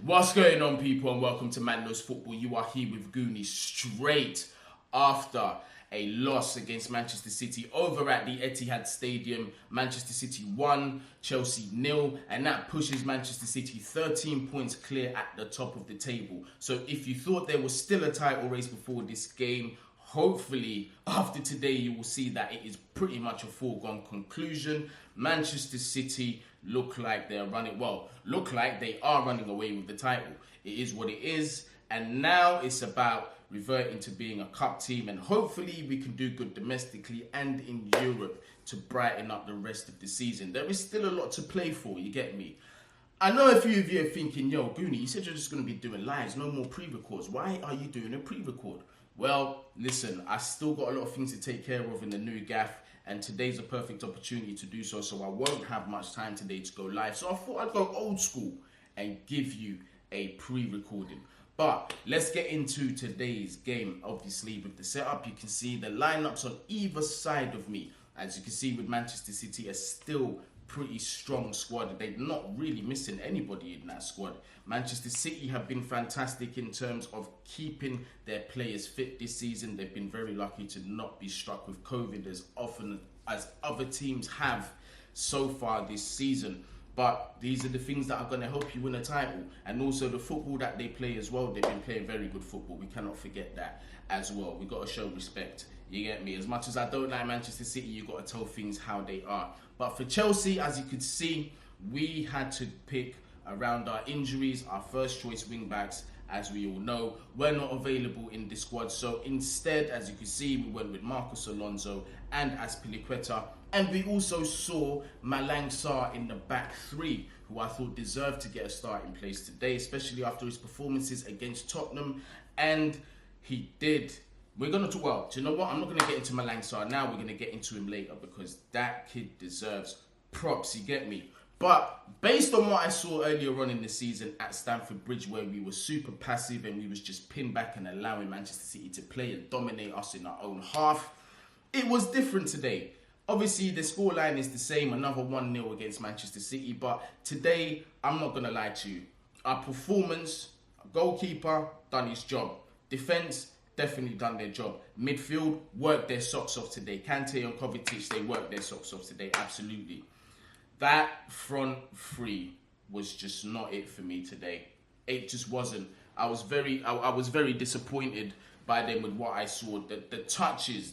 What's going on, people, and welcome to Man Knows Football. You are here with Guni straight after a loss against Manchester City over at the Etihad Stadium. Manchester City 1, Chelsea 0, and that pushes Manchester City 13 points clear at the top of the table. So if you thought there was still a title race before this game, hopefully after today you will see that it is pretty much a foregone conclusion. Manchester City look like they are running away with the title. It is what it is, and now it's about reverting to being a cup team, and hopefully we can do good domestically and in Europe to brighten up the rest of the season. There is still a lot to play for, you get me? I know a few of you are thinking, yo, Guni, you said you're just going to be doing lives, no more pre-records. Why are you doing a pre-record? Well, listen, I still got a lot of things to take care of in the new gaff, and today's a perfect opportunity to do so, so I won't have much time today to go live. So I thought I'd go old school and give you a pre-recording. But let's get into today's game. Obviously, with the setup, you can see the lineups on either side of me. As you can see, with Manchester City, a still pretty strong squad. They're not really missing anybody in that squad. Manchester City have been fantastic in terms of keeping their players fit this season. They've been very lucky to not be struck with COVID as often as other teams have so far this season. But these are the things that are going to help you win a title. And also the football that they play as well. They've been playing very good football. We cannot forget that as well. We've got to show respect. You get me? As much as I don't like Manchester City, you've got to tell things how they are. But for Chelsea, as you could see, we had to pick around our injuries. Our first choice wing backs, as we all know, were not available in this squad. So instead, as you can see, we went with Marcos Alonso and Azpilicueta. And we also saw Malang Sarr in the back three, who I thought deserved to get a starting place today, especially after his performances against Tottenham. And he did. We're going to talk, well, do you know what? I'm not going to get into Malang Sarr now. We're going to get into him later because that kid deserves props, you get me? But based on what I saw earlier on in the season at Stamford Bridge, where we were super passive and we was just pinned back and allowing Manchester City to play and dominate us in our own half, it was different today. Obviously, the scoreline is the same, another 1-0 against Manchester City. But today, I'm not going to lie to you. Our performance, goalkeeper, done his job. Defence, definitely done their job. Midfield, worked their socks off today. Kante and Kovacic, they worked their socks off today, absolutely. That front three was just not it for me today. It just wasn't. I was very disappointed by them with what I saw. The touches.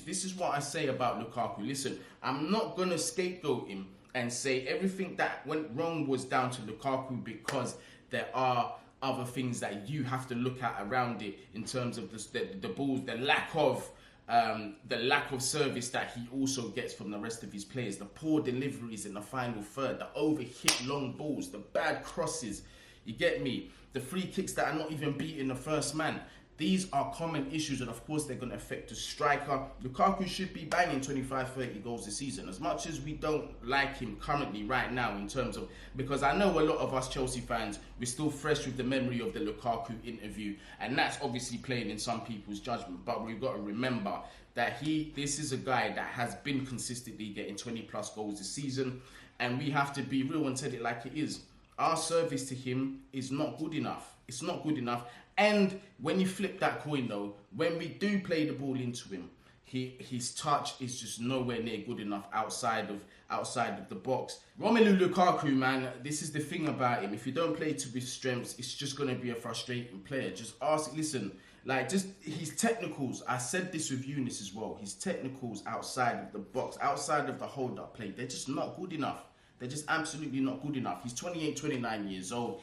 This is what I say about Lukaku. Listen, I'm not going to scapegoat him and say everything that went wrong was down to Lukaku, because there are other things that you have to look at around it in terms of the balls, the lack of service that he also gets from the rest of his players, the poor deliveries in the final third, the overhit long balls, the bad crosses, you get me? The free kicks that are not even beating the first man. These are common issues, and of course they're going to affect the striker. Lukaku should be banging 25-30 goals this season, as much as we don't like him currently right now in terms of, because I know a lot of us Chelsea fans, we're still fresh with the memory of the Lukaku interview, and that's obviously playing in some people's judgment. But we've got to remember that this is a guy that has been consistently getting 20 plus goals this season, and we have to be real and tell it like it is. Our service to him is not good enough. It's not good enough. And when you flip that coin though, when we do play the ball into him, his touch is just nowhere near good enough outside of the box. Romelu Lukaku, man, this is the thing about him. If you don't play to his strengths, it's just going to be a frustrating player. Just listen, like just his technicals, I said this with Eunice as well, his technicals outside of the box, outside of the hold-up play, they're just not good enough. They're just absolutely not good enough. He's 28, 29 years old.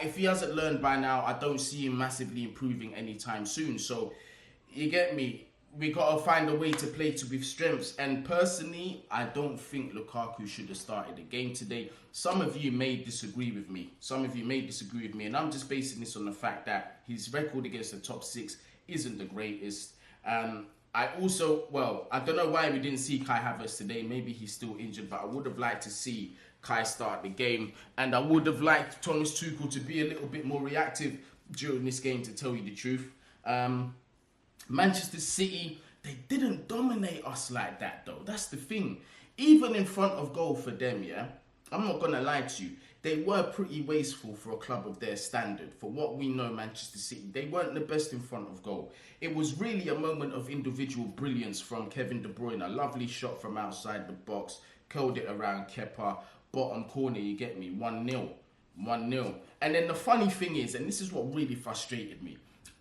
If he hasn't learned by now, I don't see him massively improving anytime soon. So, you get me? We got to find a way to play to his strengths. And personally, I don't think Lukaku should have started the game today. Some of you may disagree with me. And I'm just basing this on the fact that his record against the top six isn't the greatest. I don't know why we didn't see Kai Havertz today. Maybe he's still injured, but I would have liked to see Kai start the game. And I would have liked Thomas Tuchel to be a little bit more reactive during this game, to tell you the truth. Manchester City, they didn't dominate us like that though. That's the thing. Even in front of goal for them, yeah, I'm not going to lie to you, they were pretty wasteful for a club of their standard. For what we know, Manchester City, they weren't the best in front of goal. It was really a moment of individual brilliance from Kevin De Bruyne. A lovely shot from outside the box, curled it around Kepa, bottom corner, you get me, 1-0. 1-0. And then the funny thing is, and this is what really frustrated me,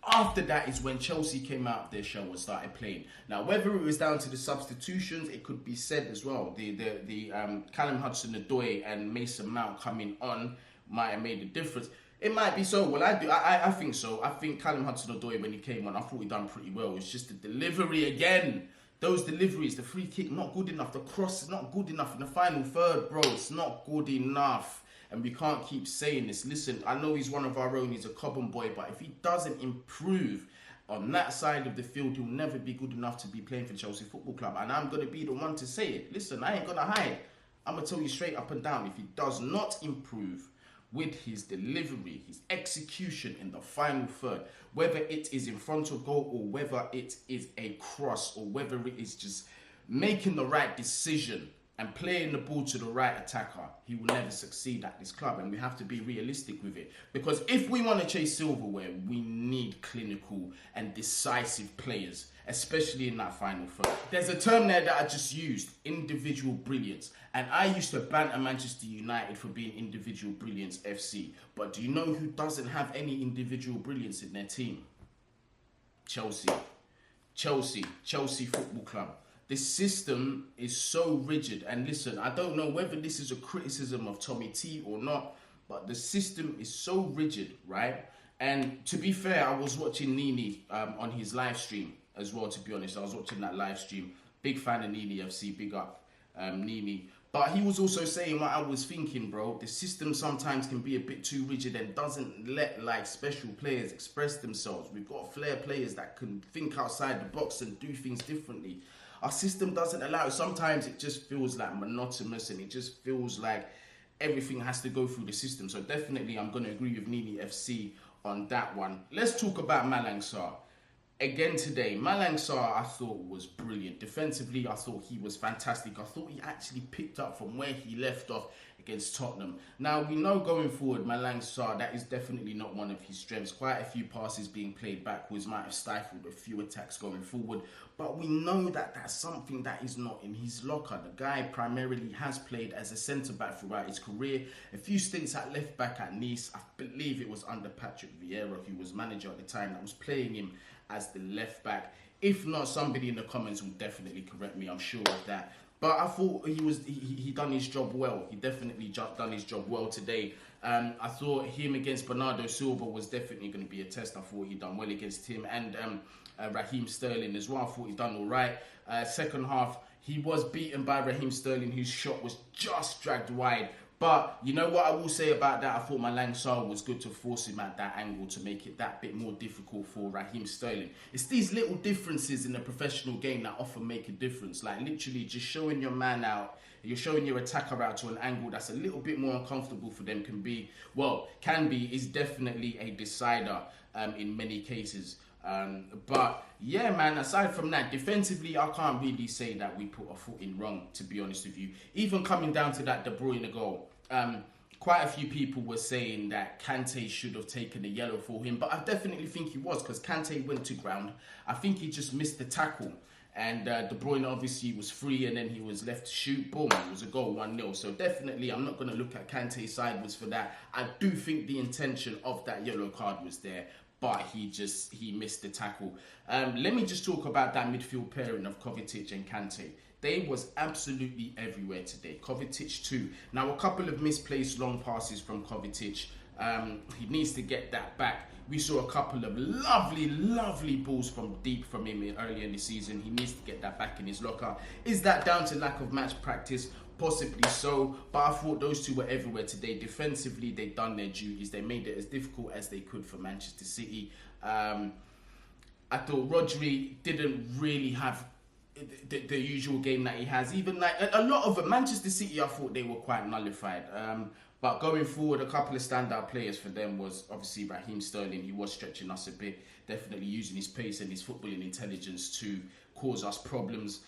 after that is when Chelsea came out of their shell and started playing. Now, whether it was down to the substitutions, it could be said as well. The Callum Hudson-Odoi and Mason Mount coming on might have made a difference. It might be so. Well, I think so. I think Callum Hudson-Odoi, when he came on, I thought he done pretty well. It's just the delivery again. Those deliveries, the free kick, not good enough. The cross is not good enough in the final third, bro. It's not good enough. And we can't keep saying this. Listen, I know he's one of our own. He's a Cobham boy. But if he doesn't improve on that side of the field, he'll never be good enough to be playing for Chelsea Football Club. And I'm going to be the one to say it. Listen, I ain't going to hide. I'm going to tell you straight up and down. If he does not improve with his delivery, his execution in the final third, whether it is in front of goal or whether it is a cross or whether it is just making the right decision and playing the ball to the right attacker, he will never succeed at this club. And we have to be realistic with it. Because if we want to chase silverware, we need clinical and decisive players, especially in that final third. There's a term there that I just used, individual brilliance. And I used to banter Manchester United for being individual brilliance FC. But do you know who doesn't have any individual brilliance in their team? Chelsea. Chelsea Football Club. The system is so rigid, and listen, I don't know whether this is a criticism of Tommy T or not, but the system is so rigid, right? And to be fair, I was watching Nini on his live stream as well, to be honest. I was watching that live stream. Big fan of Nini FC, big up Nini. But he was also saying what I was thinking, bro. The system sometimes can be a bit too rigid and doesn't let like special players express themselves. We've got flair players that can think outside the box and do things differently. Our system doesn't allow it. Sometimes it just feels like monotonous and it just feels like everything has to go through the system. So definitely I'm going to agree with Nini FC on that one. Let's talk about Malang Sarr. Again today, Malang Sarr I thought was brilliant. Defensively, I thought he was fantastic. I thought he actually picked up from where he left off against Tottenham. Now, we know going forward, Malang Sarr, that is definitely not one of his strengths. Quite a few passes being played backwards might have stifled a few attacks going forward. But we know that that's something that is not in his locker. The guy primarily has played as a centre-back throughout his career. A few stints at left-back at Nice. I believe it was under Patrick Vieira, who was manager at the time, that was playing him as the left-back. If not, somebody in the comments will definitely correct me, I'm sure of that. But I thought he done his job well. He definitely done his job well today. I thought him against Bernardo Silva was definitely going to be a test. I thought he done well against him and Raheem Sterling as well. I thought he done all right. Second half, he was beaten by Raheem Sterling, whose shot was just dragged wide. But you know what I will say about that? I thought Malang Sarr was good to force him at that angle to make it that bit more difficult for Raheem Sterling. It's these little differences in the professional game that often make a difference. Like literally just showing your man out, you're showing your attacker out to an angle that's a little bit more uncomfortable for them can be, is definitely a decider in many cases. But yeah, man, aside from that, defensively, I can't really say that we put a foot in wrong, to be honest with you. Even coming down to that De Bruyne goal, quite a few people were saying that Kante should have taken a yellow for him, but I definitely think he was, because Kante went to ground. I think he just missed the tackle. And De Bruyne obviously was free and then he was left to shoot. Boom, it was a goal, 1-0. So definitely I'm not going to look at Kante sideways for that. I do think the intention of that yellow card was there, but he missed the tackle. Let me just talk about that midfield pairing of Kovacic and Kante. They was absolutely everywhere today. Kovacic too. Now, a couple of misplaced long passes from Kovacic. He needs to get that back. We saw a couple of lovely balls from deep from him earlier in the season. He needs to get that back in his locker. Is that down to lack of match practice? Possibly so, but I thought those two were everywhere today. Defensively, they done their duties. They made it as difficult as they could for Manchester City. I thought Rodri didn't really have the usual game that he has. Even like a lot of Manchester City, I thought they were quite nullified. But going forward, a couple of standout players for them was obviously Raheem Sterling. He was stretching us a bit, definitely using his pace and his footballing intelligence to cause us problems.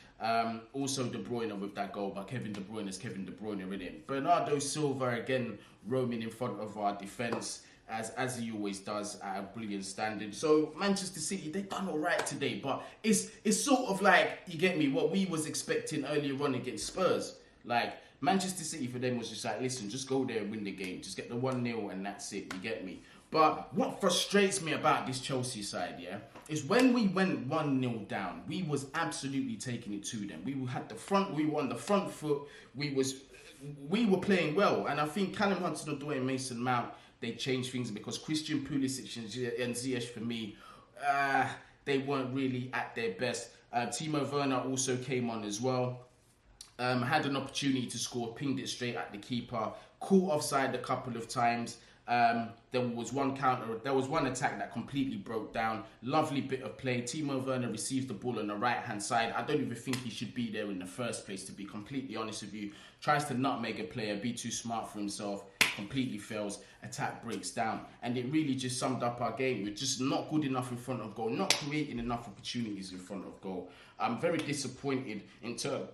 Also De Bruyne with that goal, but Kevin De Bruyne is Kevin De Bruyne, innit? Bernardo Silva again roaming in front of our defence, as he always does at a brilliant standard. So Manchester City, they've done all right today, but it's sort of like, you get me, what we was expecting earlier on against Spurs. Like, Manchester City for them was just like, listen, just go there and win the game. Just get the 1-0 and that's it, you get me? But what frustrates me about this Chelsea side, yeah, is when we went 1-0 down, we was absolutely taking it to them. We were on the front foot. We were playing well. And I think Callum Hudson-Odoi and Mason Mount, they changed things because Christian Pulisic and Ziyech, for me, they weren't really at their best. Timo Werner also came on as well. Had an opportunity to score, pinged it straight at the keeper, caught offside a couple of times. There was one attack that completely broke down. Lovely bit of play. Timo Werner receives the ball on the right-hand side. I don't even think he should be there in the first place, to be completely honest with you. Tries to nutmeg a player, be too smart for himself, completely fails, attack breaks down. And it really just summed up our game. We're just not good enough in front of goal, not creating enough opportunities in front of goal. I'm very disappointed in terms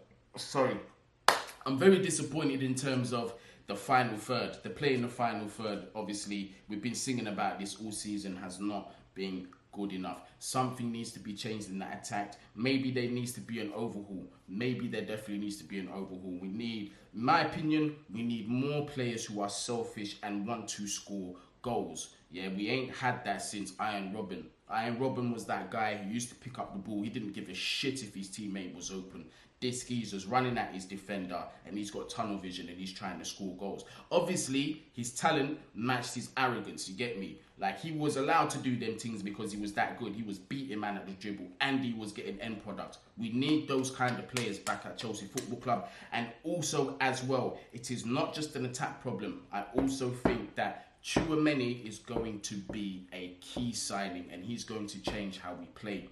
of the final third. The play in the final third, obviously, we've been singing about this all season, has not been good enough. Something needs to be changed in that attack. Maybe there needs to be an overhaul. Maybe there definitely needs to be an overhaul. We need, in my opinion, we need more players who are selfish and want to score goals. Yeah, we ain't had that since Iron Robben. Iron Robben was that guy who used to pick up the ball. He didn't give a shit if his teammate was open. This geezer's running at his defender and he's got tunnel vision and he's trying to score goals. Obviously, his talent matched his arrogance, you get me? Like, he was allowed to do them things because he was that good. He was beating man at the dribble and he was getting end product. We need those kind of players back at Chelsea Football Club. And also, as well, it is not just an attack problem. I also think that Tchouaméni is going to be a key signing and he's going to change how we play.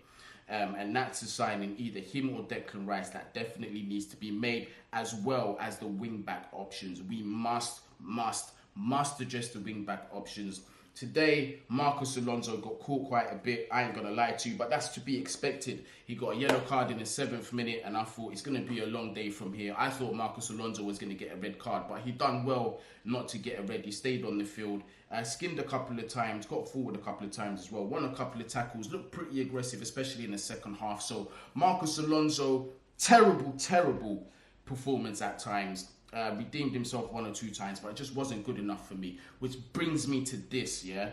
And that's a signing, either him or Declan Rice, that definitely needs to be made, as well as the wing-back options. We must address the wing-back options. Today, Marcos Alonso got caught quite a bit, I ain't going to lie to you, but that's to be expected. He got a yellow card in the 7th minute, and I thought it's going to be a long day from here. I thought Marcos Alonso was going to get a red card, but he done well not to get a red. He stayed on the field, skinned a couple of times, got forward a couple of times as well, won a couple of tackles, looked pretty aggressive, especially in the second half. So Marcos Alonso, terrible performance at times. Redeemed himself 1 or 2 times, but it just wasn't good enough for me. Which brings me to this, yeah?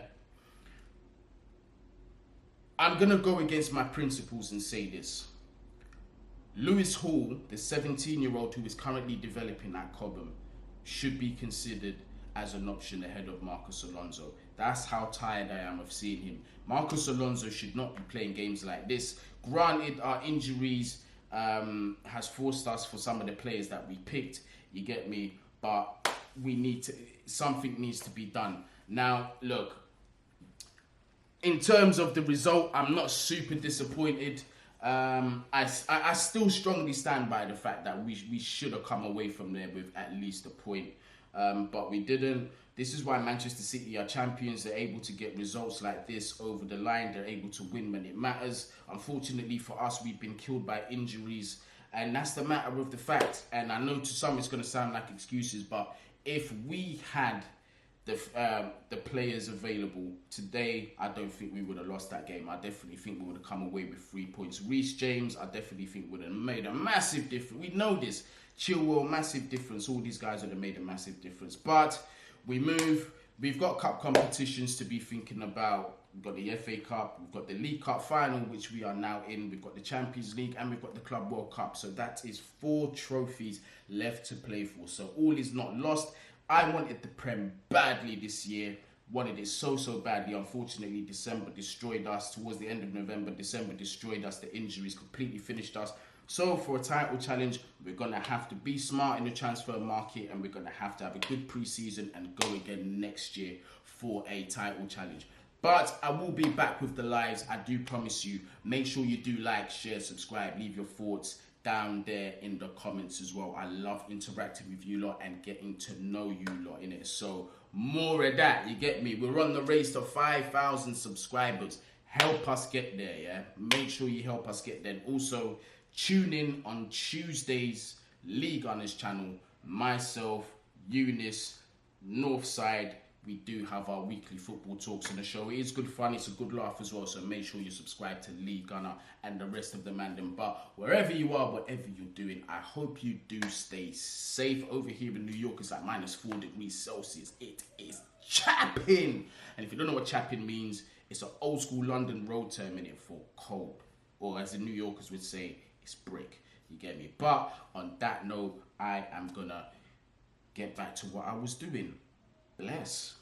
I'm going to go against my principles and say this. Lewis Hall, the 17-year-old who is currently developing at Cobham, should be considered as an option ahead of Marcos Alonso. That's how tired I am of seeing him. Marcos Alonso should not be playing games like this. Granted, our injuries has forced us for some of the players that we picked. You get me? But something needs to be done. Now, look, in terms of the result, I'm not super disappointed. I still strongly stand by the fact that we should have come away from there with at least a point. But we didn't. This is why Manchester City are champions. They're able to get results like this over the line. They're able to win when it matters. Unfortunately for us, we've been killed by injuries. And that's the matter of the fact. And I know to some it's going to sound like excuses, but if we had the players available today, I don't think we would have lost that game. I definitely think we would have come away with 3 points. Reece James, I definitely think would have made a massive difference. We know this. Chilwell, massive difference. All these guys would have made a massive difference. But we move. We've got cup competitions to be thinking about. We've got the FA Cup, we've got the League Cup final, which we are now in. We've got the Champions League and we've got the Club World Cup. So that is 4 trophies left to play for. So all is not lost. I wanted the Prem badly this year. Wanted it so badly. Unfortunately, December destroyed us. Towards the end of November, December destroyed us. The injuries completely finished us. So for a title challenge, we're going to have to be smart in the transfer market and we're going to have a good pre-season and go again next year for a title challenge. But I will be back with the lives, I do promise you. Make sure you do like, share, subscribe, leave your thoughts down there in the comments as well. I love interacting with you lot and getting to know you lot in it. So more of that, you get me? We're on the race to 5,000 subscribers. Help us get there, yeah? Make sure you help us get there. Also, Tune in on Tuesdays, League Gunners channel. Myself, Eunice, Northside. We do have our weekly football talks on the show. It is good fun, it's a good laugh as well, so make sure you subscribe to Lee Gunner and the rest of the mandem. But wherever you are, whatever you're doing, I hope you do stay safe. Over here in New York, it's like -4 degrees Celsius. It is chapping. And if you don't know what chapping means, it's an old school London road term in it for cold. Or as the New Yorkers would say, it's brick. You get me? But on that note, I am gonna get back to what I was doing. Bless.